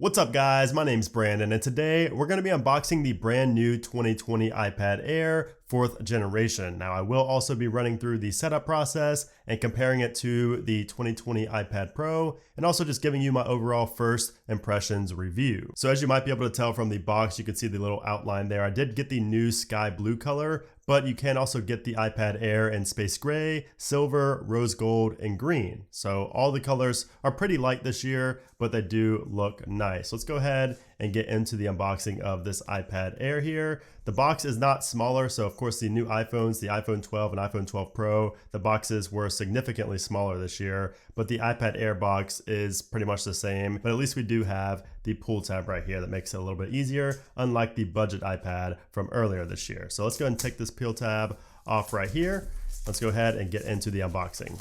What's up guys, my name's Brandon and today we're going to be unboxing the brand new 2020 iPad Air 4th generation. Now I will also be running through the setup process and comparing it to the 2020 iPad Pro and also just giving you my overall first impressions review. So as you might be able to tell from the box, you can see the little outline there. I did get the new sky blue color, but you can also get the iPad Air in space gray, silver, rose gold, and green. So all the colors are pretty light this year, but they do look nice. Let's go ahead and get into the unboxing of this iPad Air here. The box is not smaller, so of course the new iPhones, the iPhone 12 and iPhone 12 Pro, the boxes were significantly smaller this year, but the iPad Air box is pretty much the same, but at least we do have the pull tab right here that makes it a little bit easier, unlike the budget iPad from earlier this year. So let's go ahead and take this pull tab off right here. Let's go ahead and get into the unboxing.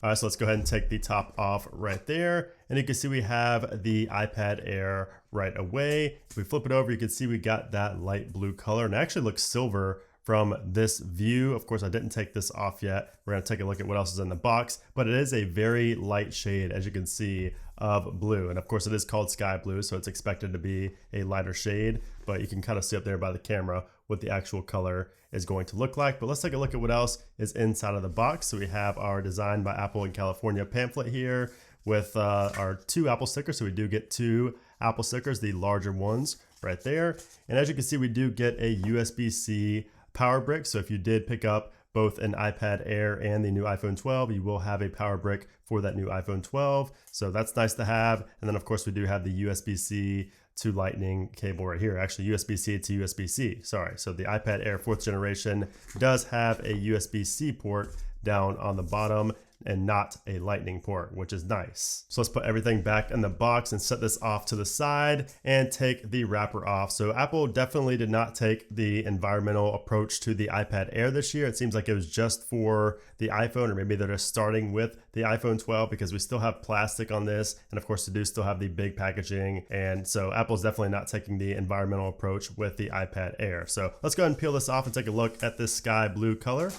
All right, so let's go ahead and take the top off right there. And you can see we have the iPad Air right away. If we flip it over, you can see we got that light blue color and it actually looks silver from this view. Of course, I didn't take this off yet. We're gonna take a look at what else is in the box, but it is a very light shade, as you can see, of blue. And of course it is called sky blue, so it's expected to be a lighter shade, but you can kind of see up there by the camera what the actual color is going to look like. But let's take a look at what else is inside of the box. So we have our Design by Apple in California pamphlet here with our 2 Apple stickers. So we do get 2 Apple stickers, the larger ones right there. And as you can see, we do get a USB-C power brick. So if you did pick up both an iPad Air and the new iPhone 12, you will have a power brick for that new iPhone 12. So that's nice to have. And then of course we do have the USB-C to Lightning cable right here. Actually USB-C to USB-C, sorry. So the iPad Air 4th generation does have a USB-C port down on the bottom and not a Lightning port, which is nice. So let's put everything back in the box and set this off to the side and take the wrapper off. So Apple definitely did not take the environmental approach to the iPad Air this year. It seems like it was just for the iPhone, or maybe they're just starting with the iPhone 12 because we still have plastic on this. And of course, we do still have the big packaging. And so Apple's definitely not taking the environmental approach with the iPad Air. So let's go ahead and peel this off and take a look at this sky blue color.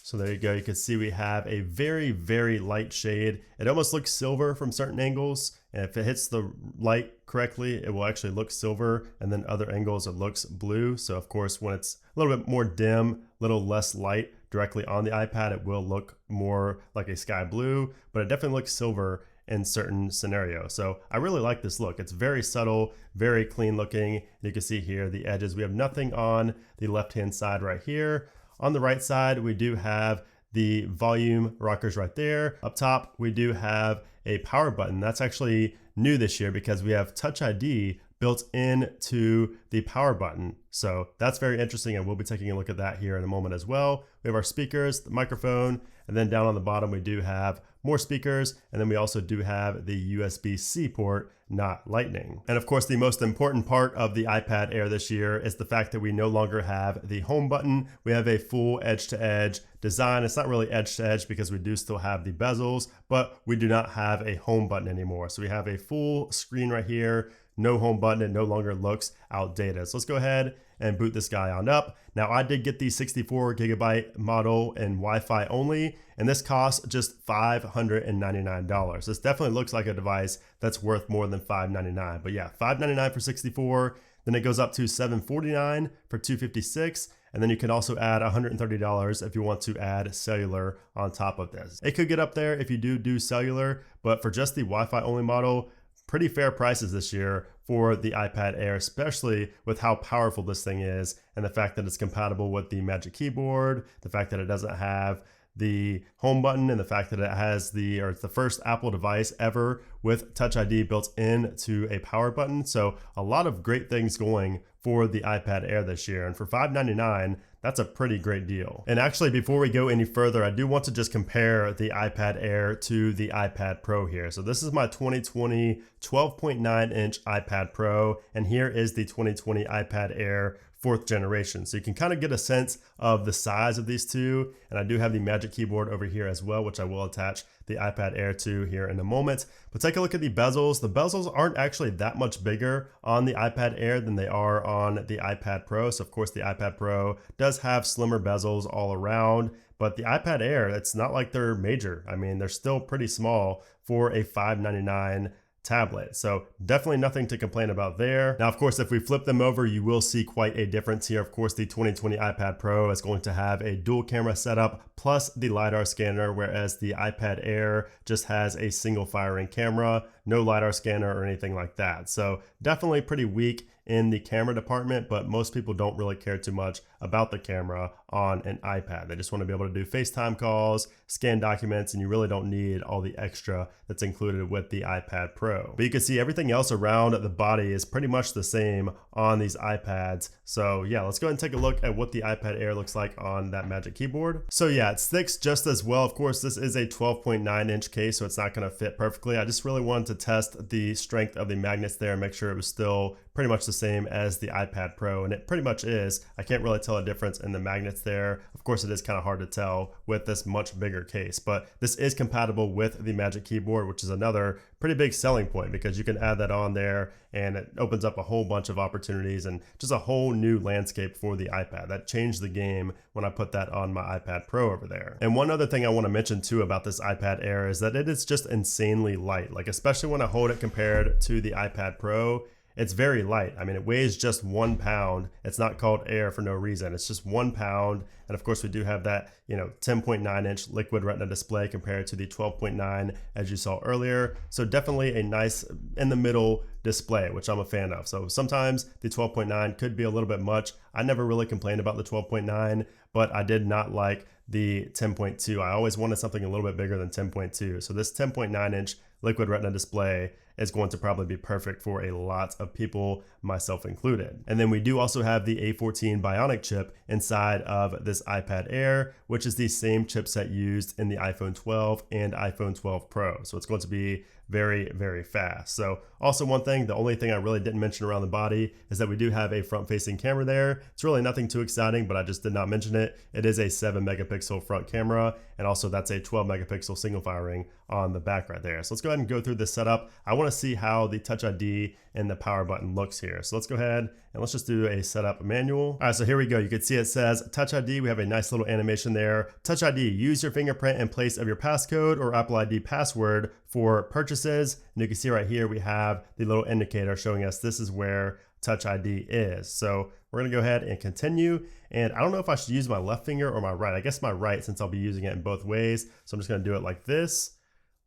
So there you go, you can see we have a very, very light shade. It almost looks silver from certain angles. And if it hits the light correctly, it will actually look silver. And then other angles, it looks blue. So of course, when it's a little bit more dim, a little less light directly on the iPad, it will look more like a sky blue, but it definitely looks silver in certain scenarios. So I really like this look. It's very subtle, very clean looking. You can see here the edges. We have nothing on the left-hand side right here. On the right side, we do have the volume rockers right there. Up top, we do have a power button. That's actually new this year because we have Touch ID built into the power button. So that's very interesting, and we'll be taking a look at that here in a moment as well. We have our speakers, the microphone, and then down on the bottom we do have more speakers, and then we also do have the USB-C port, not Lightning. And of course, the most important part of the iPad Air this year is the fact that we no longer have the home button. We have a full edge-to-edge design. It's not really edge-to-edge because we do still have the bezels, but we do not have a home button anymore. So we have a full screen right here, no home button. It no longer looks outdated. So let's go ahead and boot this guy on up. Now I did get the 64 gigabyte model and Wi-Fi only, and this costs just $599. This definitely looks like a device that's worth more than $599. But yeah, $599 for 64, then it goes up to $749 for 256. And then you can also add $130 if you want to add cellular on top of this. It could get up there if you do cellular, but for just the Wi-Fi only model, pretty fair prices this year for the iPad Air, especially with how powerful this thing is and the fact that it's compatible with the Magic Keyboard, the fact that it doesn't have the home button, and the fact that it has it's the first Apple device ever with Touch ID built into a power button. So a lot of great things going for the iPad Air this year. And for $599, that's a pretty great deal. And actually, before we go any further, I do want to just compare the iPad Air to the iPad Pro here. So this is my 2020 12.9 inch iPad Pro, and here is the 2020 iPad Air 4th generation. So you can kind of get a sense of the size of these two. And I do have the Magic Keyboard over here as well, which I will attach the iPad Air 2 here in a moment. But take a look at the bezels. The bezels aren't actually that much bigger on the iPad Air than they are on the iPad Pro. So of course the iPad Pro does have slimmer bezels all around, but the iPad Air, it's not like they're major. I mean, they're still pretty small for a $599 tablet. So definitely nothing to complain about there. Now, of course, if we flip them over, you will see quite a difference here. Of course, the 2020 iPad Pro is going to have a dual camera setup plus the LiDAR scanner, whereas the iPad Air just has a single firing camera, no LiDAR scanner or anything like that. So definitely pretty weak in the camera department, but most people don't really care too much about the camera on an iPad. They just want to be able to do FaceTime calls, scan documents, and you really don't need all the extra that's included with the iPad Pro. But you can see everything else around the body is pretty much the same on these iPads. So yeah, let's go ahead and take a look at what the iPad Air looks like on that Magic Keyboard. So yeah, it sticks just as well. Of course, this is a 12.9-inch case, so it's not going to fit perfectly. I just really wanted to test the strength of the magnets there and make sure it was still pretty much the same as the iPad Pro, and it pretty much is. I can't really tell a difference in the magnets there. Of course, it is kind of hard to tell with this much bigger case, but this is compatible with the Magic Keyboard, which is another pretty big selling point because you can add that on there and it opens up a whole bunch of opportunities and just a whole new landscape for the iPad. That changed the game when I put that on my iPad Pro over there. And one other thing I want to mention too about this iPad Air is that it is just insanely light, like especially when I hold it compared to the iPad Pro. It's very light. I mean, it weighs just 1 pound. It's not called Air for no reason. It's just 1 pound. And of course, we do have that, 10.9-inch liquid retina display compared to the 12.9 as you saw earlier. So definitely a nice in the middle display, which I'm a fan of. So sometimes the 12.9 could be a little bit much. I never really complained about the 12.9, but I did not like the 10.2. I always wanted something a little bit bigger than 10.2. So this 10.9-inch liquid retina display is going to probably be perfect for a lot of people, myself included. And then we do also have the A14 Bionic chip inside of this iPad Air, which is the same chipset used in the iPhone 12 and iPhone 12 Pro. So it's going to be very, very fast. So also one thing, the only thing I really didn't mention around the body is that we do have a front-facing camera there. It's really nothing too exciting, but I just did not mention it. It is a 7-megapixel front camera, and also that's a 12-megapixel single firing on the back right there. So let's go ahead and go through this setup. I want to see how the Touch ID and the power button looks here. So let's go ahead and let's just do a setup manual. All right, so here we go. You can see it says Touch ID. We have a nice little animation there. Touch ID, use your fingerprint in place of your passcode or Apple ID password for purchases. And you can see right here, we have the little indicator showing us this is where Touch ID is. So we're gonna go ahead and continue. And I don't know if I should use my left finger or my right. I guess my right, since I'll be using it in both ways. So I'm just gonna do it like this.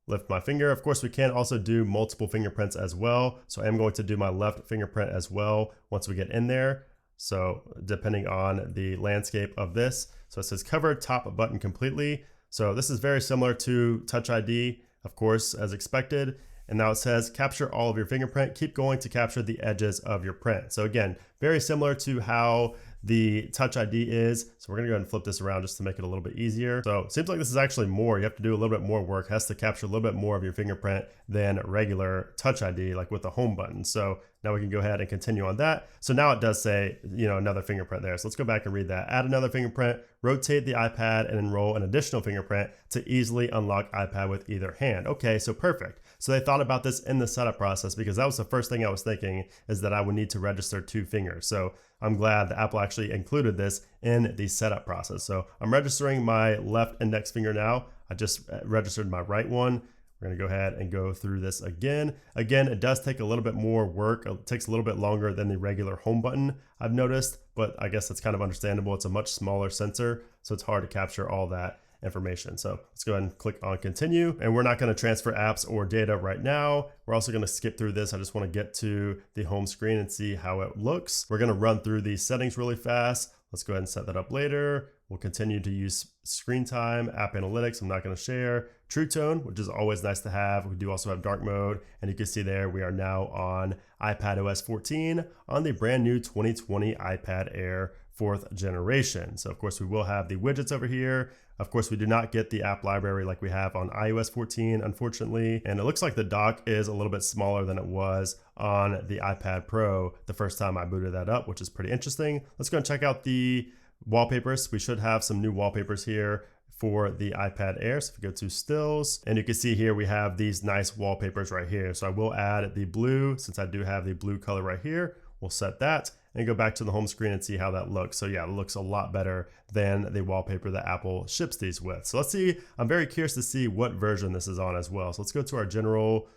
Lift my finger. Of course, we can also do multiple fingerprints as well. So I am going to do my left fingerprint as well once we get in there. So depending on the landscape of this. So it says cover top button completely. So this is very similar to Touch ID, of course, as expected. And now it says capture all of your fingerprint. Keep going to capture the edges of your print. So again, very similar to how the Touch ID is. So we're gonna go ahead and flip this around just to make it a little bit easier. So it seems like this is actually more. You have to do a little bit more work. It has to capture a little bit more of your fingerprint than regular Touch ID, like with the home button. So now we can go ahead and continue on that. So now it does say, another fingerprint there. So let's go back and read that. Add another fingerprint, rotate the iPad and enroll an additional fingerprint to easily unlock iPad with either hand. Okay, so perfect. So they thought about this in the setup process because that was the first thing I was thinking is that I would need to register 2 fingers. So I'm glad that Apple actually included this in the setup process. So I'm registering my left index finger now. I just registered my right one. We're gonna go ahead and go through this again. Again, it does take a little bit more work. It takes a little bit longer than the regular home button, I've noticed, but I guess that's kind of understandable. It's a much smaller sensor, so it's hard to capture all that information. So let's go ahead and click on continue. And we're not going to transfer apps or data right now. We're also going to skip through this. I just want to get to the home screen and see how it looks. We're going to run through these settings really fast. Let's go ahead and set that up later. We'll continue to use screen time, app analytics. I'm not going to share True Tone, which is always nice to have. We do also have dark mode. And you can see there, we are now on iPadOS 14 on the brand new 2020 iPad Air 4th generation. So of course we will have the widgets over here. Of course, we do not get the app library like we have on iOS 14, unfortunately. And it looks like the dock is a little bit smaller than it was on the iPad Pro the first time I booted that up, which is pretty interesting. Let's go and check out the wallpapers. We should have some new wallpapers here for the iPad Air. So if we go to stills, and you can see here we have these nice wallpapers right here. So I will add the blue, since I do have the blue color right here. We'll set that and go back to the home screen and see how that looks. So yeah, it looks a lot better than the wallpaper that Apple ships these with. So let's see, I'm very curious to see what version this is on as well. So let's go to our general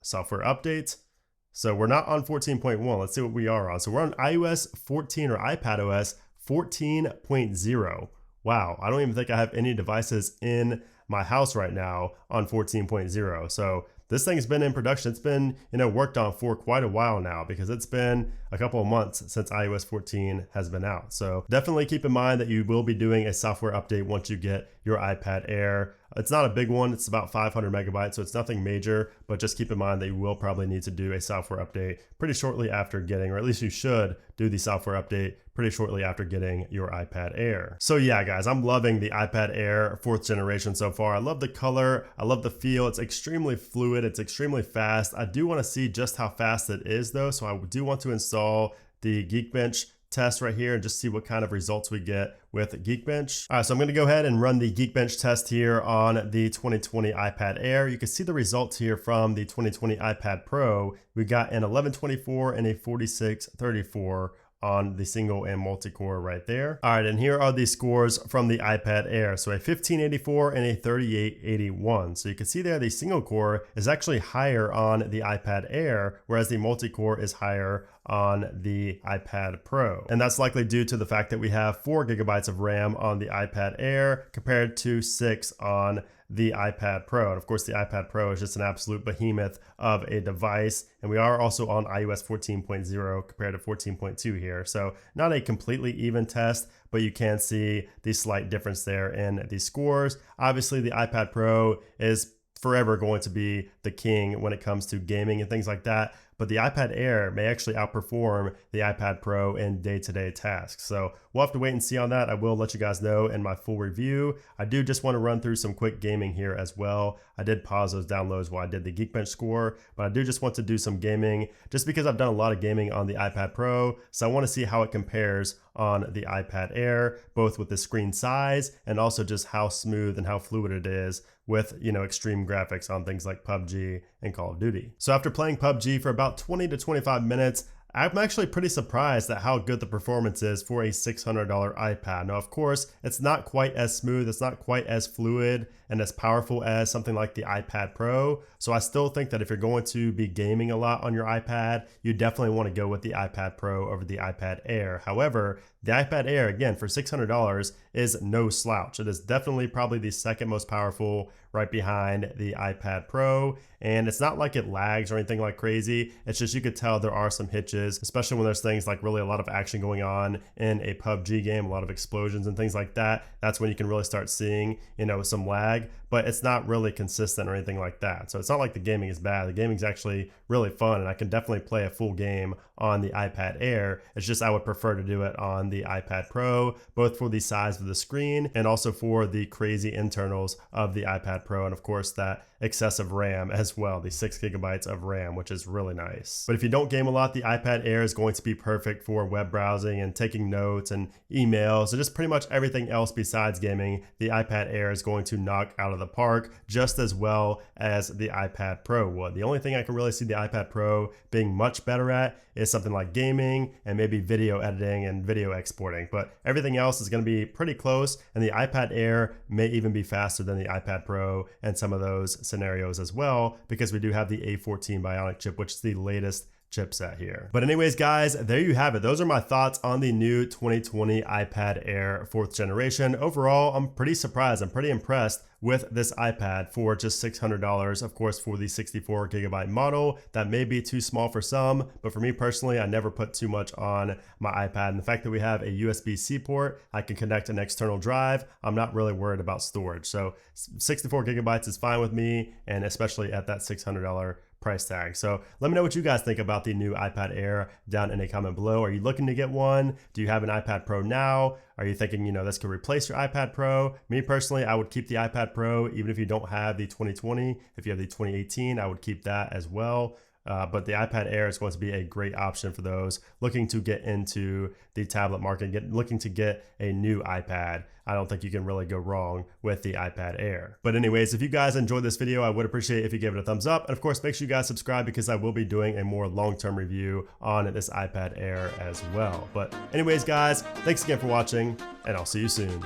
software update. So we're not on 14.1. Let's see what we are on. So we're on iOS 14 or iPadOS 14.0. Wow, I don't even think I have any devices in my house right now on 14.0. So this thing's been in production. It's been, worked on for quite a while now, because it's been a couple of months since iOS 14 has been out. So definitely keep in mind that you will be doing a software update once you get your iPad Air. It's not a big one. It's about 500 megabytes, so it's nothing major, but just keep in mind that you will probably need to do a software update pretty shortly after getting, or at least you should do the software update pretty shortly after getting your iPad Air. So yeah, guys, I'm loving the iPad Air 4th generation so far. I love the color. I love the feel. It's extremely fluid. It's extremely fast. I do want to see just how fast it is though. So I do want to install the Geekbench test right here and just see what kind of results we get with Geekbench. All right, so I'm gonna go ahead and run the Geekbench test here on the 2020 iPad Air. You can see the results here from the 2020 iPad Pro. We got an 1124 and a 4634 on the single and multi-core right there. All right, and here are the scores from the iPad Air. So a 1584 and a 3881. So you can see there the single core is actually higher on the iPad Air, whereas the multi-core is higher on the iPad Pro. And that's likely due to the fact that we have 4 gigabytes of RAM on the iPad Air compared to 6 on the iPad Pro. And of course, the iPad Pro is just an absolute behemoth of a device. And we are also on iOS 14.0 compared to 14.2 here. So not a completely even test, but you can see the slight difference there in the scores. Obviously, the iPad Pro is forever going to be the king when it comes to gaming and things like that. But the iPad Air may actually outperform the iPad Pro in day-to-day tasks. So we'll have to wait and see on that. I will let you guys know in my full review. I do just want to run through some quick gaming here as well. I did pause those downloads while I did the Geekbench score, but I do just want to do some gaming just because I've done a lot of gaming on the iPad Pro. So I want to see how it compares on the iPad Air, both with the screen size and also just how smooth and how fluid it is with, extreme graphics on things like PUBG and Call of Duty. So after playing PUBG for about 20 to 25 minutes, I'm actually pretty surprised at how good the performance is for a $600 iPad. Now, of course, it's not quite as smooth, it's not quite as fluid and as powerful as something like the iPad Pro. So I still think that if you're going to be gaming a lot on your iPad, you definitely want to go with the iPad Pro over the iPad Air. However, the iPad Air, again, for $600 is no slouch. It is definitely probably the second most powerful, right behind the iPad Pro. And it's not like it lags or anything like crazy. It's just you could tell there are some hitches, especially when there's things like really a lot of action going on in a PUBG game, a lot of explosions and things like that. That's when you can really start seeing, some lag, but it's not really consistent or anything like that. So it's not like the gaming is bad. The gaming is actually really fun, and I can definitely play a full game on the iPad Air. It's just I would prefer to do it on the iPad Pro, both for the size of the screen and also for the crazy internals of the iPad Pro, and of course that excessive RAM as well, the 6 gigabytes of RAM, which is really nice. But if you don't game a lot, the iPad Air is going to be perfect for web browsing and taking notes and emails, so just pretty much everything else besides gaming, the iPad Air is going to knock out of the park just as well as the iPad Pro would. The only thing I can really see the iPad Pro being much better at is something like gaming and maybe video editing and video exporting, but everything else is going to be pretty close, and the iPad Air may even be faster than the iPad Pro and some of those scenarios as well, because we do have the A14 Bionic chip, which is the latest chipset here. But anyways, guys, there you have it. Those are my thoughts on the new 2020 iPad Air 4th generation. Overall, I'm pretty surprised. I'm pretty impressed with this iPad for just $600. Of course, for the 64 gigabyte model, that may be too small for some, but for me personally, I never put too much on my iPad. And the fact that we have a USB-C port, I can connect an external drive, I'm not really worried about storage. So 64 gigabytes is fine with me, and especially at that $600 price tag. So let me know what you guys think about the new iPad Air down in a comment below. Are you looking to get one? Do you have an iPad Pro now? Are you thinking, this could replace your iPad Pro? Me personally, I would keep the iPad Pro, even if you don't have the 2020. If you have the 2018, I would keep that as well. but the iPad Air is going to be a great option for those looking to get into the tablet market, looking to get a new iPad. I don't think you can really go wrong with the iPad Air. But anyways, if you guys enjoyed this video, I would appreciate if you gave it a thumbs up. And of course, make sure you guys subscribe because I will be doing a more long-term review on this iPad Air as well. But anyways, guys, thanks again for watching, and I'll see you soon.